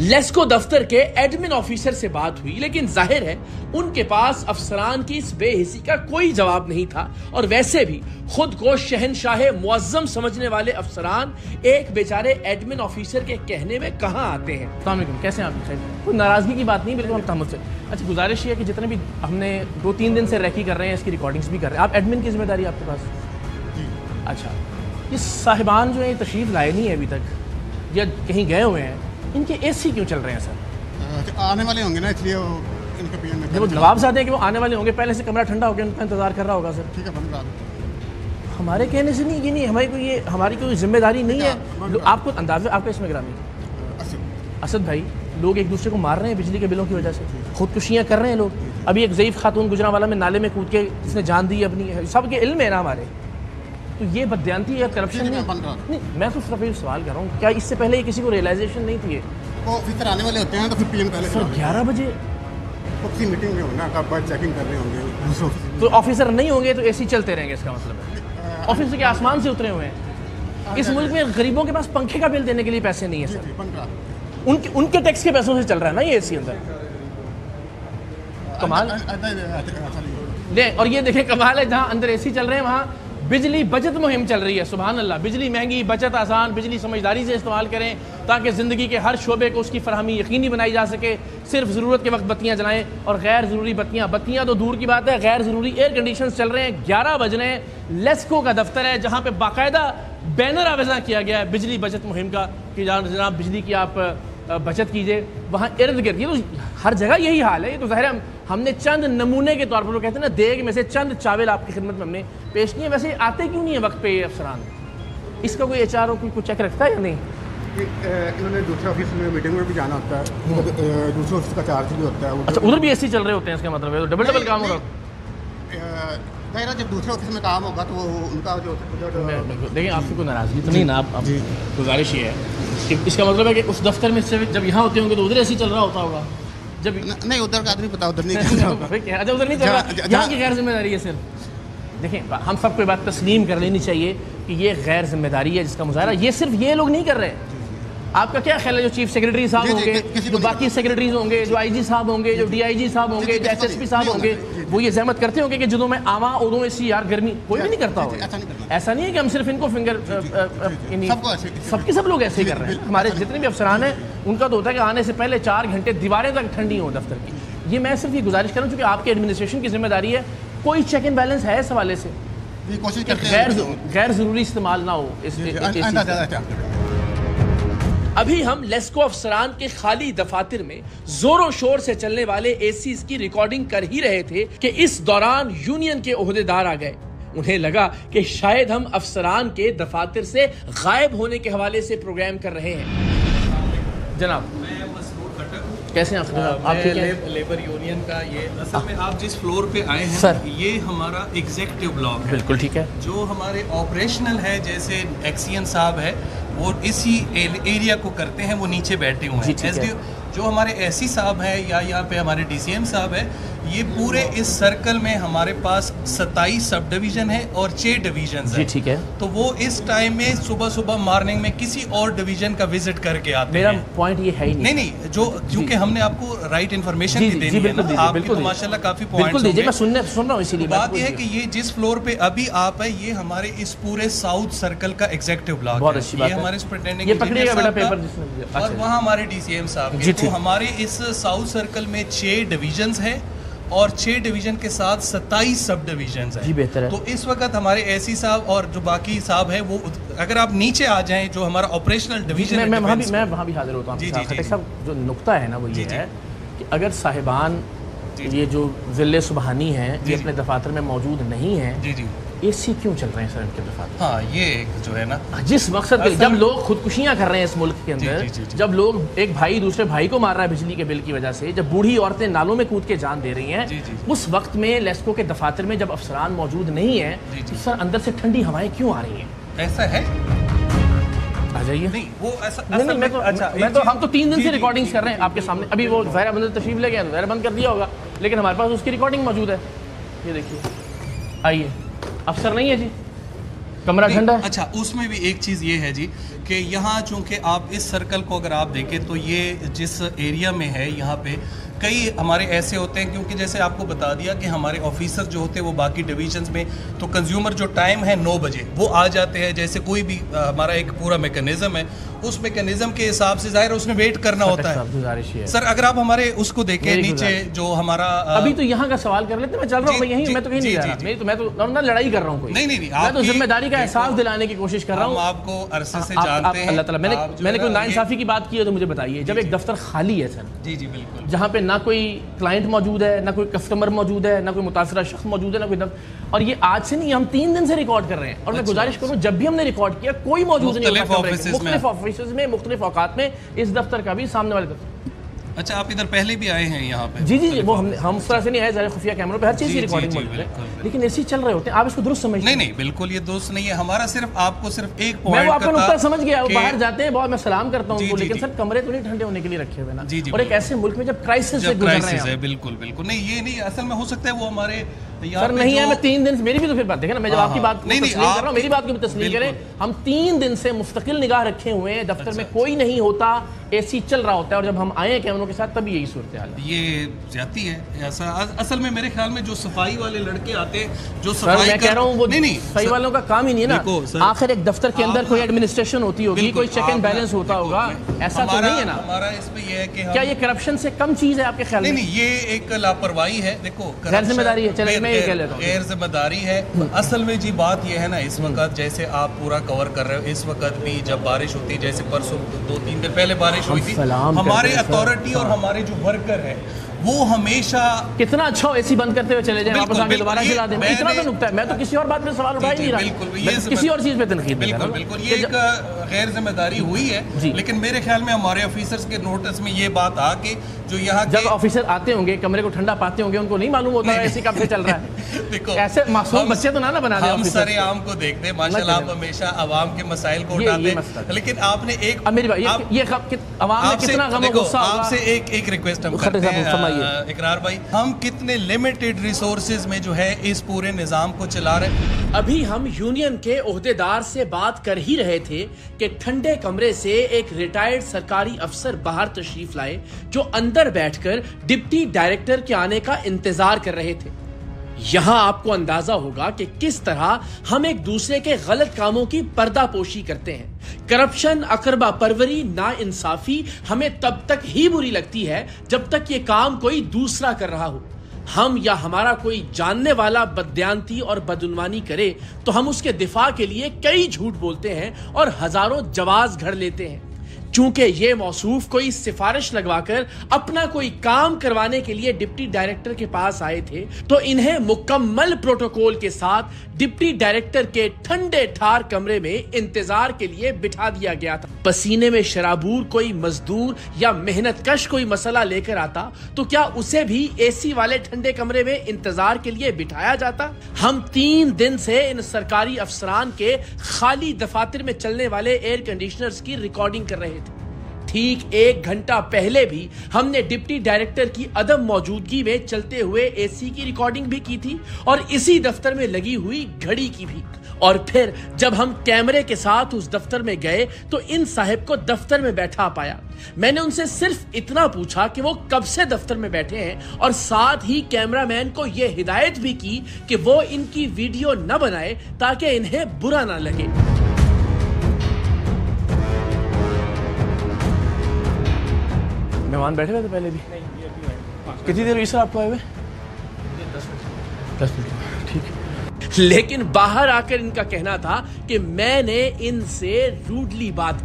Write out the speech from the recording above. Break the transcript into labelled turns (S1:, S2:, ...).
S1: लेस्को दफ्तर के admin officer से बात हुई, लेकिन जाहिर है उनके पास अफसरान की इस बेहिसी का कोई जवाब नहीं था। और वैसे भी खुद को शहनशाह मुअज्जम समझने वाले अफसरान एक बेचारे एडमिन ऑफिसर के कहने में कहां आते हैं। अस्सलाम वालेकुम, कैसे हैं आप? कोई नाराजगी की बात नहीं, बिल्कुल हम तहम्मुल से। अच्छा, गुजारिश है कि जितने भी हमने 2-3 दिन से रैकी कर रहे हैं, इसकी रिकॉर्डिंग्स भी कर रहे हैं, आप एडमिन की जिम्मेदारी आपके पास? अच्छा, ये साहिबान जो है तशरीफ लाए नहीं है अभी तक या कहीं गए हुए हैं, इनके एसी क्यों चल रहे हैं सर?
S2: आने वाले होंगे ना, इसलिए इनके पीएम में
S1: जब जवाब चाहते हैं कि वो आने वाले होंगे, पहले से कमरा ठंडा हो गया, उनका इंतजार कर रहा होगा सर।
S2: ठीक है, बंद करा दो।
S1: हमारे कहने से नहीं, ये नहीं हमारी कोई जिम्मेदारी नहीं है। आपको अंदाजा आपका इसमें ग्रामी असद भाई, लोग एक दूसरे को मार रहे हैं बिजली के बिलों की वजह से, खुदकुशियाँ कर रहे हैं लोग। अभी एक ज़ईफ़ खातून गुजरांवाला में नाले में कूद के इसने जान दी अपनी, सबके इल्म है ना हमारे। तो ये बदयांती या करप्शन नहीं, मैं तो सिर्फ ये सवाल कर रहा हूँ, क्या इससे पहले ये किसी को रियलाइजेशन नहीं थी?
S2: वो ऑफिसर आने वाले होते हैं तो फिर पीएम पहले
S1: सर 11 बजे
S2: किसी मीटिंग में होना, कब चेकिंग कर रहे होंगे,
S1: तो ऑफिसर नहीं होंगे तो एसी चलते रहेंगे, इसका मतलब है ऑफिसर के आसमान से उतरे हुए हैं। इस मुल्क में गरीबों के पास पंखे का बिल देने के लिए पैसे नहीं है सर, उनके टैक्स के पैसों से चल रहा है ना ये एसी अंदर। कमाल ले, और ये देखें कमाल है, जहाँ अंदर एसी चल रहे हैं वहाँ बिजली बचत मुहिम चल रही है। सुभान अल्लाह, बिजली महंगी, बचत आसान, बिजली समझदारी से इस्तेमाल करें ताकि ज़िंदगी के हर शोबे को उसकी फरहमी यकीनी बनाई जा सके। सिर्फ ज़रूरत के वक्त बत्तियाँ जलाएं और गैर ज़रूरी बत्तियाँ तो दूर की बात है, गैर ज़रूरी एयर कंडीशन चल रहे हैं। 11 बज रहे हैं, लेस्को का दफ्तर है जहाँ पर बाकायदा बैनर आवेज़ा किया गया है बिजली बचत मुहिम का कि जनाब बिजली की आप बचत कीजिए। वहाँ इर्द गिर्द ये तो हर जगह यही हाल है। ये तो ज़ाहिर है हमने चंद नमूने के तौर पर, वो कहते हैं ना देग में से चंद चावल आपकी खिदमत में हमने पेश किए। वैसे आते क्यों नहीं है वक्त पे ये अफसरान? इसका कोई एचआरओ कोई चेक रखता है या नहीं?
S2: इन्होंने दूसरे ऑफिस में मीटिंग में भी जाना होता है, दूसरे ऑफिस का चार्ज भी होता है।
S1: अच्छा, उधर भी एसी चल रहे होते हैं, इसका मतलब है डबल काम हो रहा
S2: है। जब दूसरे ऑफिस में काम होगा तो उनका जो
S1: देखिए, आपकी कोई नाराजगी तो नहीं ना? आप गुजारिश ये है कि इसका मतलब है कि उस दफ्तर में से जब यहाँ होते होंगे तो उधर ऐसी चल रहा होता होगा। जब
S2: नहीं उधर का आदमी पता, उधर नहीं
S1: अच्छा, उधर नहीं चल रहा, यहाँ की गैर जिम्मेदारी है सिर्फ। देखें, हम सबको बात तस्लीम कर लेनी चाहिए कि ये गैर जिम्मेदारी है जिसका मुजाहरा ये सिर्फ ये लोग नहीं कर रहे हैं। आपका क्या ख्याल है, जो चीफ सेक्रेटरी साहब होंगे, जो बाकी सेक्रेटरीज होंगे, जो आईजी साहब होंगे, जो डीआईजी साहब होंगे, जो एसएसपी साहब होंगे, वो ये जहमत करते होंगे कि जो मैं आवा उदों ऐसी यार गर्मी कोई भी नहीं करता होगा। ऐसा नहीं है कि हम सिर्फ इनको फिंगर, सबके सब लोग ऐसे ही कर रहे हैं। हमारे जितने भी अफसरान हैं उनका तो होता है कि आने से पहले 4 घंटे दीवारें तक ठंडी हो दफ्तर की। ये मैं सिर्फ ये गुजारिश कर रहा हूँ, चूँकि आपके एडमिनिस्ट्रेशन की जिम्मेदारी है, कोई चेक एंड बैलेंस है इस हवाले से,
S2: कोशिश करते हैं
S1: गैर जरूरी इस्तेमाल ना हो। अभी हम लेस्को अफसरान के खाली दफातर में जोरों शोर से चलने वाले एसीज की रिकॉर्डिंग कर ही रहे थे कि इस दौरान यूनियन के ओहदेदार आ गए। उन्हें लगा कि शायद हम अफसरान के दफातर से गायब होने के हवाले से प्रोग्राम कर रहे हैं। जनाब कैसे हैं आप?
S3: लेबर यूनियन का ये असल में आप जिस फ्लोर पे आए हैं
S1: सर,
S3: ये हमारा एग्जीक्यूटिव ब्लॉक है।
S1: बिल्कुल ठीक है।
S3: जो हमारे ऑपरेशनल है, जैसे एक्सीएन साहब है वो इसी एरिया को करते हैं, वो नीचे बैठे हुए हैं। एसडीओ जो हमारे एसी साहब है या यहाँ पे हमारे डीसीएम साहब है, ये पूरे इस सर्कल में हमारे पास 27 सब डिवीजन है और 6 डिवीजन है।
S1: ठीक है।
S3: तो वो इस टाइम में सुबह सुबह मॉर्निंग में किसी और डिवीजन का विजिट करके आते हैं।
S1: मेरा पॉइंट ये है ही
S3: नहीं, जो क्योंकि हमने आपको राइट इन्फॉर्मेशन भी देनी है ना, आपकी तो माशाल्लाह काफी पॉइंट्स
S1: दीजिए, मैं सुन रहा हूँ। इसीलिए
S3: बात ये है कि ये जिस फ्लोर पे अभी आप है, ये हमारे इस पूरे साउथ सर्कल का एग्जीक्यूटिव ब्लॉक है।
S1: बहुत अच्छी बात
S3: ये
S1: है।
S3: हमारे सुपरिटेंडेंट
S1: ये पकड़िएगा बेटा पेपर जिसमें,
S3: और वहाँ हमारे डीसीएम साहब। तो हमारे इस साउथ सर्कल में 6 डिवीजन है और 6 डिवीजन के साथ 27 सब डिवीजन है।
S1: जी बेहतर है।
S3: तो इस वक्त हमारे एसी साहब और जो बाकी साहब है, वो अगर आप नीचे आ जाएं, जो हमारा ऑपरेशनल डिवीजन है,
S1: मैं वहाँ भी हाजिर होता हूँ। जी साहब, जो नुक्ता है ना वो ये है कि अगर साहिबान ये जो ज़िले सुबहानी हैं ये अपने दफातर में मौजूद नहीं है, एसी क्यों चल रहे हैं सर इनके दफातर?
S3: हाँ, ये एक जो है ना, जिस
S1: मकसद जब लोग खुदकुशियां कर रहे हैं इस मुल्क के अंदर, जब लोग एक भाई दूसरे भाई को मार रहा है बिजली के बिल की वजह से, जब बूढ़ी औरतें नालों में कूद के जान दे रही हैं, उस वक्त में लेस्को के दफातर में जब अफसरान मौजूद नहीं है, तो सर अंदर से ठंडी हवाएं क्यों आ रही हैं?
S3: ऐसा है,
S1: आ जाइए।
S3: नहीं वो ऐसा
S1: नहीं, मैं तो हम तो 3 दिन से रिकॉर्डिंग्स कर रहे हैं आपके सामने। अभी वो ज़ाहिर बंद तशरीफ ले गए, ज़ाहिर बंद कर दिया होगा, लेकिन हमारे पास उसकी रिकॉर्डिंग मौजूद है। ये देखिए, आइए, अफसर नहीं है जी, कमरा ठंडा है।
S3: अच्छा, उसमें भी एक चीज़ ये है जी कि यहाँ चूंकि आप इस सर्कल को अगर आप देखें तो ये जिस एरिया में है यहाँ पे कई हमारे ऐसे होते हैं, क्योंकि जैसे आपको बता दिया कि हमारे ऑफिसर जो होते हैं वो बाकी डिवीजन्स में, तो कंज्यूमर जो टाइम है 9 बजे वो आ जाते हैं। जैसे कोई भी हमारा एक पूरा मैकेनिज्म है, उस मैकेनिज्म के हिसाब से जाहिर उसमें वेट करना होता है। सर अगर आप हमारे उसको देखें नीचे जो हमारा
S1: अभी तो यहाँ का सवाल कर लेते हैं, मैं चल रहा हूँ यहीं, मैं तो कहीं नहीं जा रहा, मैं तो ना लड़ाई कर रहा हूँ कोई,
S3: नहीं,
S1: मैं तो जिम्मेदारी का एहसास दिलाने की कोशिश कर रहा हूँ।
S3: आपको अरसे से जानते हैं
S1: अल्लाह ताला, मैंने कोई नाइंसाफी की बात की है तो मुझे बताइए। जब एक दफ्तर खाली है सर,
S3: जी बिल्कुल,
S1: जहाँ पे ना कोई क्लाइंट मौजूद है, ना कोई कस्टमर मौजूद है, ना कोई मुतासरा शख्स मौजूद है, ना कोई और ये आज से नहीं, हम 3 दिन से रिकॉर्ड कर रहे हैं। और मैं गुजारिश करूँ, जब भी हमने रिकॉर्ड किया कोई मौजूद नहीं होता, मुख्तलिफ ऑफिस में मुख्तलिफ औकात में, इस दफ्तर का भी सामने वाले दफ्तर।
S3: अच्छा, आप इधर पहले भी आए हैं यहाँ पे?
S1: जी, वो हम उस तरह से नहीं आए, ज़रा खुफिया कैमरों पे हर चीज़ की रिकॉर्डिंग मौजूद है, लेकिन ऐसे ही चल रहे होते हैं। आप इसको दुरुस्त समझते?
S3: नहीं, बिल्कुल ये दुरुस्त नहीं है हमारा, सिर्फ आपको सिर्फ एक
S1: पॉइंट, मैं वो आपका नुक्ता समझ गया। वो बाहर जाते हैं, बहुत मैं सलाम करता हूँ उनको, लेकिन सर कमरे तो नहीं ठंडे होने के लिए रखे हुए ना, और एक ऐसे मुल्क में जब क्राइसिस से गुजर रहे हैं।
S3: बिल्कुल नहीं, ये नहीं, असल में हो सकता है वो हमारे
S1: सर नहीं है। मैं 3 दिन, मेरी भी तो फिर बात देखें ना, मैं जब आपकी बात तस्लीम कर रहा हूँ, मेरी बात की भी तस्लीम करें। हम 3 दिन से मुस्तकिल निगाह रखे हुए हैं, दफ्तर में कोई नहीं होता, एसी चल रहा होता है, और जब हम आए कैमरों के साथ तभी यही सूरत हाल है।
S3: ये जाती है ऐसा। असल में मेरे ख्याल में जो सफाई वाले लड़के आते हैं, जो सफाई, मैं कह रहा हूँ वो नहीं सफाई वालों का काम ही नहीं है ना। आखिर एक दफ्तर के अंदर कोई एडमिनिस्ट्रेशन होती होगी, कोई चेक एंड बैलेंस होता होगा, ऐसा तो नहीं है ना। हमारा इसमें ये है कि
S1: क्या ये करप्शन से कम चीज है आपके ख्याल में?
S3: नहीं, ये एक लापरवाही है। देखो,
S1: गैर जिम्मेदारी है, चलिए मैं ये कह लेता हूँ,
S3: गैर जिम्मेदारी है। असल में जी बात ये है ना, इस वक्त जैसे आप पूरा कवर कर रहे हो, इस वक्त भी जब बारिश होती है, जैसे परसों 2-3 दिन पहले बारिश हुई थी, हमारे अथॉरिटी और हमारे जो वर्कर है वो हमेशा
S1: कितना अच्छा हो, एसी बंद करते हुए चले जाएं, वापस आके दोबारा चला दें, इतना तो नुकता है। मैं तो किसी और बात में सवाल उठा ही नहीं रहा, किसी और चीज पे तनकीद।
S3: बिल्कुल ये एक गैर जिम्मेदारी हुई है, लेकिन मेरे ख्याल में हमारे ऑफिसर्स के नोटिस में ये बात आ कि जो यहाँ
S1: जब ऑफिसर आते होंगे, कमरे को ठंडा पाते होंगे, उनको नहीं मालूम होता है एसी कब से चल रहा है। देखो, ऐसे मासूम बच्चे तो ना बना दे।
S3: हम सरे आम को देखते हैं, माशाल्लाह, आप हमेशा आवाम के मसाइल को उठाते हैं, लेकिन आपने एक
S1: मेरी बात, ये आवाम में कितना गम और गुस्सा होगा।
S3: आपसे एक रिक्वेस्ट हम करते हैं इकरार भाई, हम कितने लिमिटेड रिसोर्सेज में जो है इस पूरे निजाम को चला रहे हैं।
S1: अभी हम यूनियन के ओहदेदार से बात कर ही रहे थे कि ठंडे कमरे से एक रिटायर्ड सरकारी अफसर बाहर तशरीफ लाए, जो अंदर बैठकर डिप्टी डायरेक्टर के आने का इंतजार कर रहे थे। यहां आपको अंदाजा होगा कि किस तरह हम एक दूसरे के गलत कामों की पर्दापोशी करते हैं। करप्शन, अकरबा परवरी, नाइंसाफी हमें तब तक ही बुरी लगती है जब तक ये काम कोई दूसरा कर रहा हो। हम या हमारा कोई जानने वाला बददियानती और बदउनवानी करे तो हम उसके दिफा के लिए कई झूठ बोलते हैं और हजारों जवाज घड़ लेते हैं। चूंकि ये मौसूफ कोई सिफारिश लगवाकर अपना कोई काम करवाने के लिए डिप्टी डायरेक्टर के पास आए थे, तो इन्हें मुकम्मल प्रोटोकॉल के साथ डिप्टी डायरेक्टर के ठंडे ठार कमरे में इंतजार के लिए बिठा दिया गया था। पसीने में शराबूर कोई मजदूर या मेहनतकश कोई मसला लेकर आता तो क्या उसे भी एसी वाले ठंडे कमरे में इंतजार के लिए बिठाया जाता? हम 3 दिन से इन सरकारी अफसरान के खाली दफातर में चलने वाले एयर कंडीशनर्स की रिकॉर्डिंग कर रहे थे। ठीक 1 घंटा पहले भी हमने डिप्टी डायरेक्टर की अदम मौजूदगी में चलते हुए एसी की रिकॉर्डिंग भी की थी, और इसी दफ्तर में लगी हुई घड़ी की भी। और फिर जब हम कैमरे के साथ उस दफ्तर में गए तो इन साहिब को दफ्तर में बैठा पाया। मैंने उनसे सिर्फ इतना पूछा कि वो कब से दफ्तर में बैठे हैं, और साथ ही कैमरामैन को यह हिदायत भी की कि वो इनकी वीडियो न बनाए ताकि इन्हें बुरा ना लगे। मेहमान बैठे हुए थे पहले भी? कितनी देर हुई सर आपको आए हुए? 10 मिनट। ठीक है। लेकिन बाहर आकर इनका कहना था कि मैंने इनसे रूडली बात की।